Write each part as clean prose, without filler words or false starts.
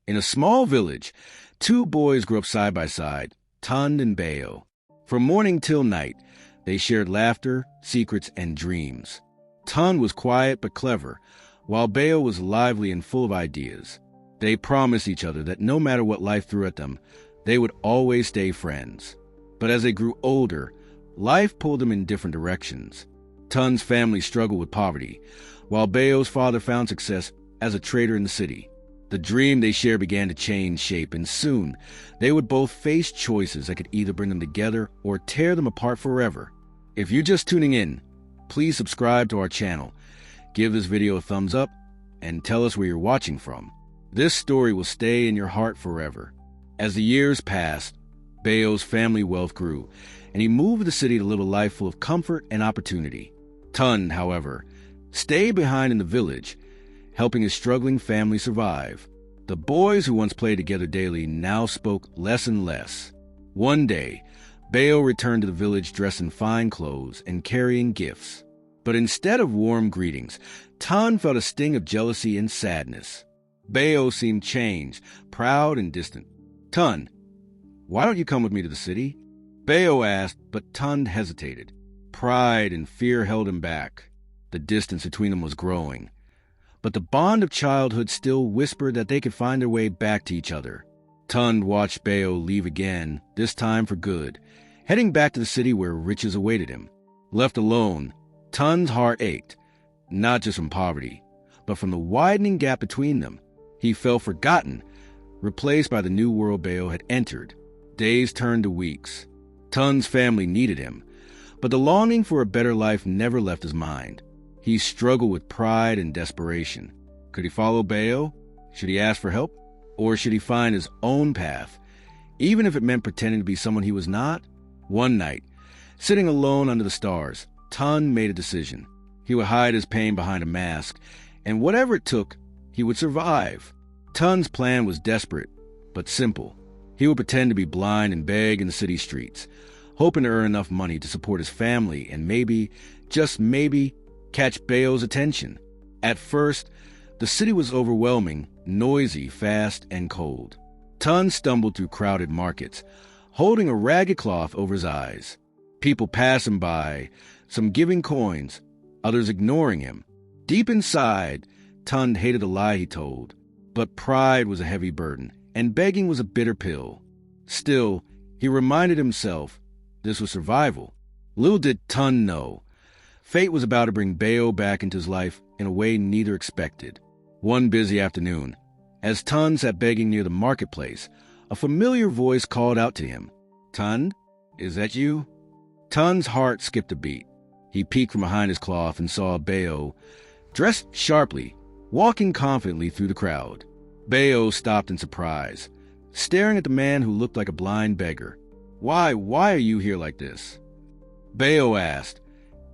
In a small village, two boys grew up side by side, Tund and Bayo. From morning till night, they shared laughter, secrets, and dreams. Tund was quiet but clever, while Bayo was lively and full of ideas. They promised each other that no matter what life threw at them, they would always stay friends. But as they grew older, life pulled them in different directions. Tund's family struggled with poverty, while Bayo's father found success as a trader in the city. The dream they shared began to change shape, and soon they would both face choices that could either bring them together or tear them apart forever. If you're just tuning in, please subscribe to our channel, give this video a thumbs up, and tell us where you're watching from. This story will stay in your heart forever. As the years passed, Bayo's family wealth grew, and he moved to the city to live a life full of comfort and opportunity. Tund, however, stayed behind in the village, helping his struggling family survive. The boys who once played together daily now spoke less and less. One day, Bayo returned to the village dressed in fine clothes and carrying gifts. But instead of warm greetings, Tund felt a sting of jealousy and sadness. Bayo seemed changed, proud and distant. "Tund, why don't you come with me to the city?" Bayo asked, but Tund hesitated. Pride and fear held him back. The distance between them was growing. But the bond of childhood still whispered that they could find their way back to each other. Tund watched Bayo leave again, this time for good, heading back to the city where riches awaited him. Left alone, Tund's heart ached, not just from poverty, but from the widening gap between them. He felt forgotten, replaced by the new world Bayo had entered. Days turned to weeks. Tund's family needed him, but the longing for a better life never left his mind. He struggled with pride and desperation. Could he follow Bayo? Should he ask for help? Or should he find his own path, even if it meant pretending to be someone he was not? One night, sitting alone under the stars, Tund made a decision. He would hide his pain behind a mask, and whatever it took, he would survive. Tund's plan was desperate, but simple. He would pretend to be blind and beg in the city streets, hoping to earn enough money to support his family and maybe, just maybe, catch Bayo's attention. At first, the city was overwhelming, noisy, fast, and cold. Tund stumbled through crowded markets, holding a ragged cloth over his eyes. People passing by, some giving coins, others ignoring him. Deep inside, Tund hated the lie he told, but pride was a heavy burden, and begging was a bitter pill. Still, he reminded himself this was survival. Little did Tund know, fate was about to bring Bayo back into his life in a way neither expected. One busy afternoon, as Tund sat begging near the marketplace, a familiar voice called out to him. "Tund, is that you?" Tund's heart skipped a beat. He peeked from behind his cloth and saw Bayo, dressed sharply, walking confidently through the crowd. Bayo stopped in surprise, staring at the man who looked like a blind beggar. Why are you here like this?" Bayo asked,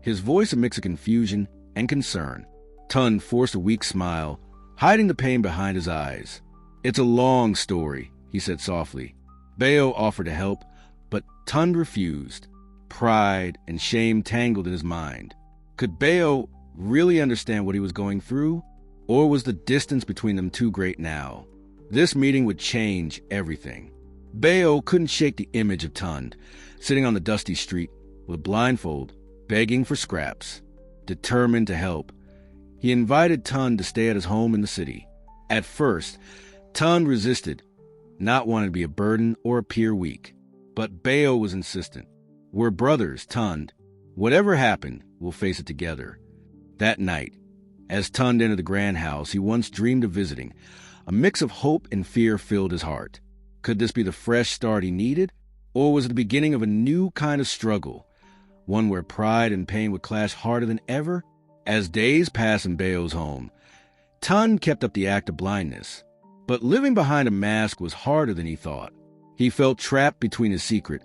his voice a mix of confusion and concern. Tund forced a weak smile, hiding the pain behind his eyes. "It's a long story," he said softly. Bayo offered to help, but Tund refused. Pride and shame tangled in his mind. Could Bayo really understand what he was going through? Or was the distance between them too great now? This meeting would change everything. Bayo couldn't shake the image of Tund, sitting on the dusty street, with blindfold, begging for scraps. Determined to help, he invited Tund to stay at his home in the city. At first, Tund resisted, not wanting to be a burden or appear weak. But Bayo was insistent. "We're brothers, Tund. Whatever happened, we'll face it together." That night, as Tund entered the grand house he once dreamed of visiting, a mix of hope and fear filled his heart. Could this be the fresh start he needed? Or was it the beginning of a new kind of struggle? One where pride and pain would clash harder than ever? As days passed in Bayo's home, Tund kept up the act of blindness. But living behind a mask was harder than he thought. He felt trapped between his secret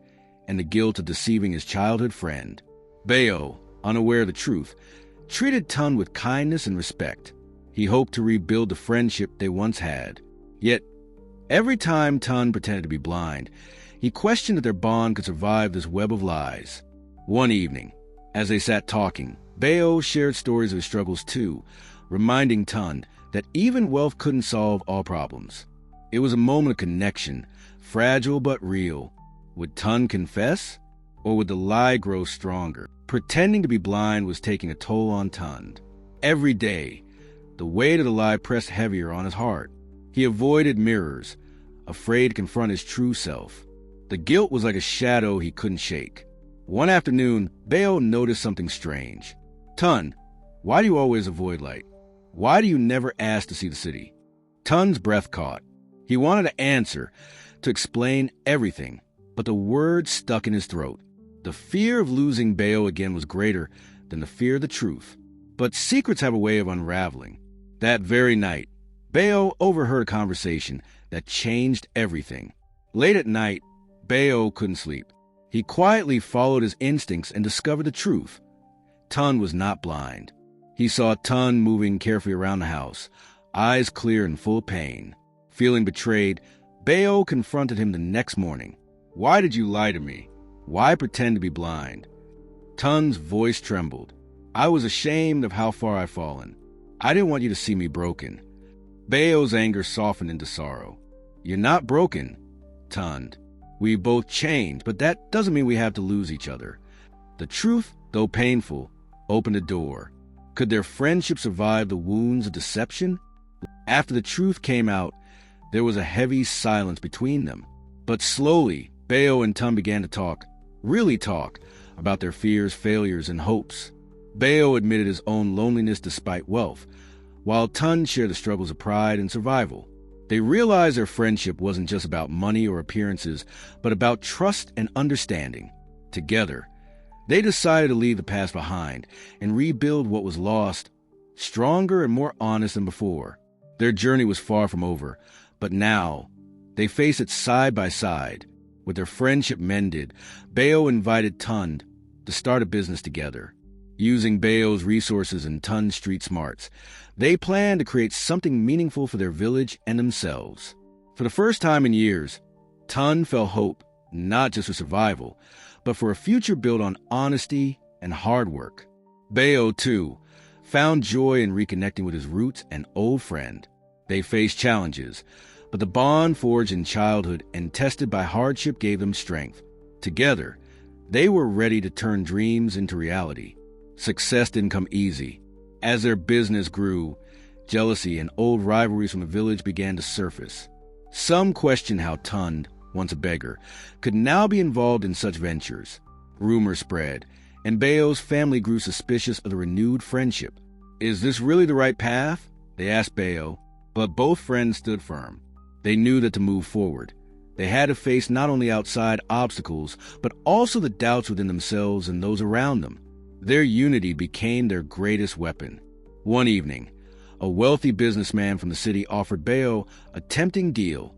and the guilt of deceiving his childhood friend. Bayo, unaware of the truth, treated Tund with kindness and respect. He hoped to rebuild the friendship they once had. Yet, every time Tund pretended to be blind, he questioned if their bond could survive this web of lies. One evening, as they sat talking, Bayo shared stories of his struggles too, reminding Tund that even wealth couldn't solve all problems. It was a moment of connection, fragile but real. Would Tun confess? Or would the lie grow stronger? Pretending to be blind was taking a toll on Tun. Every day, the weight of the lie pressed heavier on his heart. He avoided mirrors, afraid to confront his true self. The guilt was like a shadow he couldn't shake. One afternoon, Bayo noticed something strange. Tun, why do you always avoid light? Why do you never ask to see the city? Tun's breath caught. He wanted to answer, to explain everything, but the words stuck in his throat. The fear of losing Bayo again was greater than the fear of the truth. But secrets have a way of unraveling. That very night, Bayo overheard a conversation that changed everything. Late at night, Bayo couldn't sleep. He quietly followed his instincts and discovered the truth. Tun was not blind. He saw Tun moving carefully around the house, eyes clear and full of pain. Feeling betrayed, Bayo confronted him the next morning. Why did you lie to me? Why pretend to be blind? Tun's voice trembled. I was ashamed of how far I've fallen. I didn't want you to see me broken. Bayo's anger softened into sorrow. You're not broken, Tun. We both changed, but that doesn't mean we have to lose each other. The truth, though painful, opened a door. Could their friendship survive the wounds of deception? After the truth came out, there was a heavy silence between them. But slowly, Bayo and Tun began to talk, really talk, about their fears, failures, and hopes. Bayo admitted his own loneliness despite wealth, while Tun shared the struggles of pride and survival. They realized their friendship wasn't just about money or appearances, but about trust and understanding. Together, they decided to leave the past behind and rebuild what was lost, stronger and more honest than before. Their journey was far from over, but now they face it side by side. With their friendship mended, Bayo invited Tun to start a business together. Using Bayo's resources and Tun's street smarts, they planned to create something meaningful for their village and themselves. For the first time in years, Tun felt hope, not just for survival, but for a future built on honesty and hard work. Bayo, too, found joy in reconnecting with his roots and old friend. They faced challenges, but the bond forged in childhood and tested by hardship gave them strength. Together, they were ready to turn dreams into reality. Success didn't come easy. As their business grew, jealousy and old rivalries from the village began to surface. Some questioned how Tun, once a beggar, could now be involved in such ventures. Rumors spread, and Bayo's family grew suspicious of the renewed friendship. Is this really the right path? They asked Bayo, but both friends stood firm. They knew that to move forward, they had to face not only outside obstacles, but also the doubts within themselves and those around them. Their unity became their greatest weapon. One evening, a wealthy businessman from the city offered Bayo a tempting deal,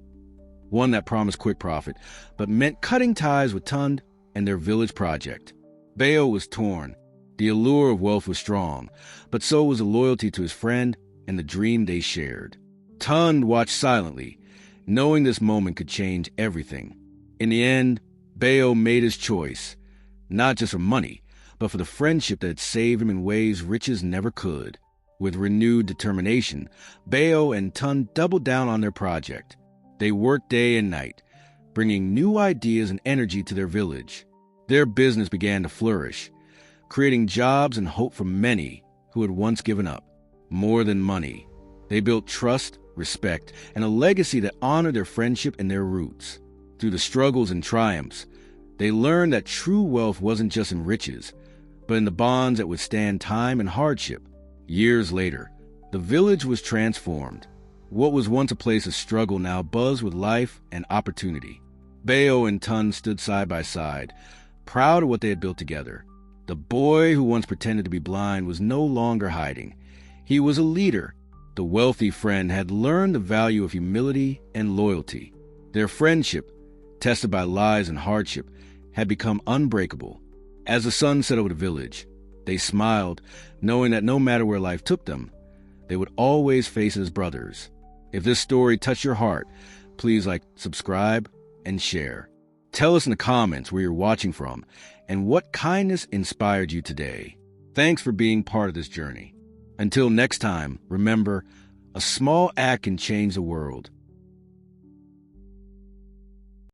one that promised quick profit, but meant cutting ties with Tun and their village project. Bayo was torn. The allure of wealth was strong, but so was the loyalty to his friend and the dream they shared. Tun watched silently, knowing this moment could change everything. In the end, Bayo made his choice, not just for money, but for the friendship that had saved him in ways riches never could. With renewed determination, Bayo and Tun doubled down on their project. They worked day and night, bringing new ideas and energy to their village. Their business began to flourish, creating jobs and hope for many who had once given up. More than money, they built trust, respect, and a legacy that honored their friendship and their roots. Through the struggles and triumphs, they learned that true wealth wasn't just in riches, but in the bonds that would stand time and hardship. Years later, the village was transformed. What was once a place of struggle now buzzed with life and opportunity. Bayo and Tun stood side by side, proud of what they had built together. The boy who once pretended to be blind was no longer hiding. He was a leader. The wealthy friend had learned the value of humility and loyalty. Their friendship, tested by lies and hardship, had become unbreakable. As the sun set over the village, they smiled, knowing that no matter where life took them, they would always face it as brothers. If this story touched your heart, please subscribe, and share. Tell us in the comments where you're watching from and what kindness inspired you today. Thanks for being part of this journey. Until next time, remember, a small act can change the world.